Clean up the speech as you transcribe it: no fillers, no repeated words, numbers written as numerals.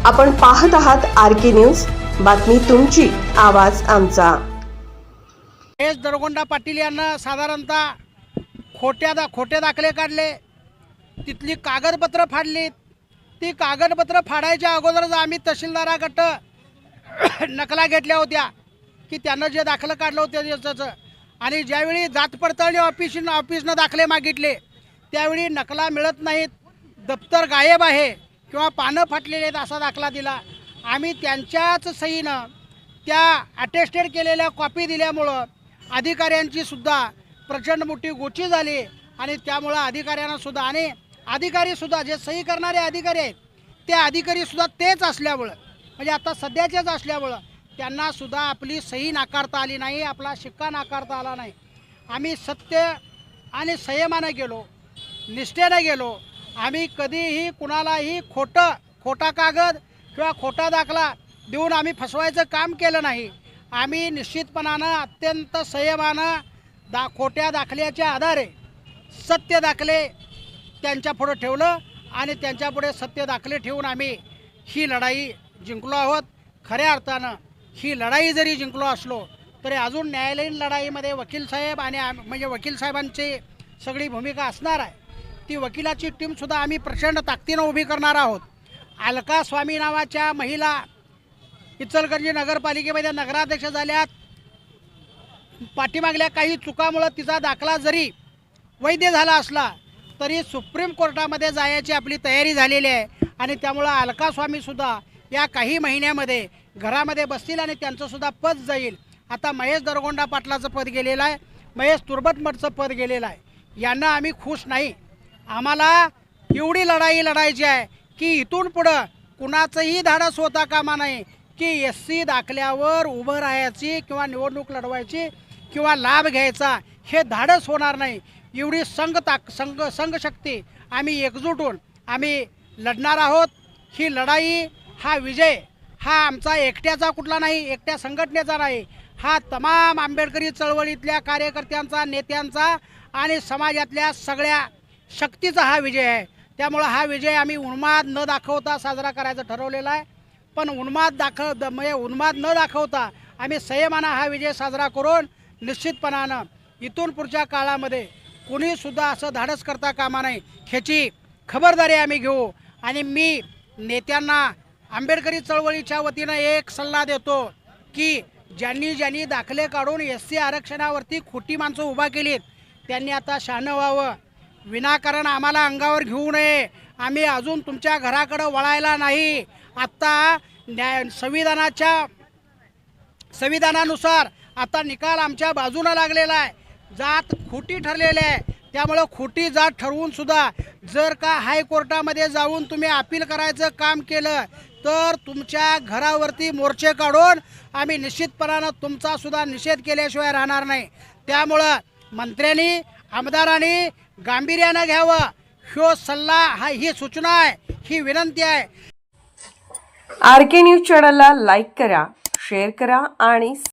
आपण पाहत आहात आरके न्यूज, बातमी तुमची, आवाज आमचा। महेश दरगोंडा पाटील यांना साधारणतः खोटे दाखले काढले, तिथली कागदपत्र फाडली। ती कागदपत्र फाडायच्या अगोदरच आम्ही तहसीलदाराकडे नकला घेतल्या होत्या की त्यांना जे दाखलं काढलं होतं त्याचं, आणि ज्यावेळी जात पडताळणी ऑफिसनं दाखले मागितले त्यावेळी नकला मिळत नाहीत, दप्तर गायब आहे किंवा पानं फाटलेले आहेत असा दाखला दिला। आम्ही त्यांच्याच सहीनं त्या अटेस्टेड केलेल्या कॉपी दिल्यामुळं अधिकाऱ्यांची सुद्धा प्रचंड मोठी गोची झाली, आणि त्यामुळं अधिकाऱ्यांना सुद्धा आणि अधिकारीसुद्धा जे सही करणारे अधिकारी आहेत ते अधिकारीसुद्धा तेच असल्यामुळं, म्हणजे आता सध्याचेच असल्यामुळं त्यांनासुद्धा आपली सही नाकारता आली नाही, आपला शिक्का नाकारता आला नाही। आम्ही सत्य आणि संयमानं गेलो, निष्ठेनं गेलो। आम्ही कधीही कुणालाही खोटा कागद किंवा खोटा दाखला देऊन आम्ही फसवायचं काम केलं नाही। आम्ही निश्चितपणानं अत्यंत संयमानं खोट्या दाखल्याच्या आधारे सत्य दाखले त्यांच्यापुढं ठेवलं, आणि त्यांच्यापुढे सत्य दाखले ठेवून आम्ही ही लढाई जिंकलो आहोत। खऱ्या अर्थानं ही लढाई जरी जिंकलो असलो तरी अजून न्यायालयीन लढाईमध्ये वकील साहेब आणि म्हणजे वकील साहेबांची सगळी भूमिका असणार आहे। ती वकिलाची टीमसुद्धा आम्ही प्रचंड ताकदीनं उभी करणार आहोत। अलका स्वामी नावाच्या महिला इचलकरंजी नगरपालिकेमध्ये नगराध्यक्ष झाल्यात, पाठीमागल्या काही चुकामुळे तिचा दाखला जरी वैध झाला असला तरी सुप्रीम कोर्टामध्ये जायची आपली तयारी झालेली आहे, आणि त्यामुळं अलका स्वामीसुद्धा या काही महिन्यामध्ये घरामध्ये बसतील आणि त्यांचंसुद्धा पद जाईल। आता महेश दरगोंडा पाटलाचं पद गेलेलं आहे, महेश तुर्बतमठचं पद गेलेलं आहे। यांना आम्ही खुश नाही। आम्हाला एवढी लढाई लढायची आहे की इथून पुढं कुणाचंही धाडस होता कामा नाही की SC दाखल्यावर उभं राहायची किंवा निवडणूक लढवायची किंवा लाभ घ्यायचा, हे धाडस होणार नाही। एवढी संघशक्ती आम्ही एकजूट होऊन आम्ही लढणार आहोत। ही लढाई, हा विजय हा आमचा एकट्याचा कुठला नाही, एकट्या संघटनेचा नाही, हा तमाम आंबेडकरी चळवळीतल्या कार्यकर्त्यांचा, नेत्यांचा आणि समाजातल्या सगळ्या शक्तीचा हा विजय आहे। त्यामुळे हा विजय आम्ही उन्माद न दाखवता साजरा करायचं ठरवलेला आहे। पण उन्माद न दाखवता आम्ही संयमानं हा विजय साजरा करून निश्चितपणानं इथून पुढच्या काळामध्ये कुणीसुद्धा असं धाडस करता कामा नाही, ह्याची खबरदारी आम्ही घेऊ। आणि मी नेत्यांना आंबेडकरी चळवळीच्या वतीनं एक सल्ला देतो की ज्यांनी दाखले काढून SC आरक्षणावरती खोटी माणसं उभा केलीत त्यांनी आता शहाणं व्हावं। विनाकारण आम्हाला अंगावर घेऊ नये। आम्ही अजून तुमच्या घराकडं वळायला नाही। आत्ता संविधानानुसार आता निकाल आमच्या बाजूनं लागलेला आहे, जात खोटी ठरलेली आहे। त्यामुळं खोटी जात ठरवून सुद्धा जर का हायकोर्टामध्ये जाऊन तुम्ही अपील करायचं काम केलं तर तुमच्या घरावरती मोर्चे काढून आम्ही निश्चितपणानं तुमचा सुद्धा निषेध केल्याशिवाय राहणार नाही। त्यामुळं मंत्र्यांनी, आमदारांनी गांभीर्यानं घ्यावं, ह्यो सल्ला, ही सूचना आहे, ही विनंती आहे। आरके न्यूज चॅनलला लाईक करा, शेअर करा आणि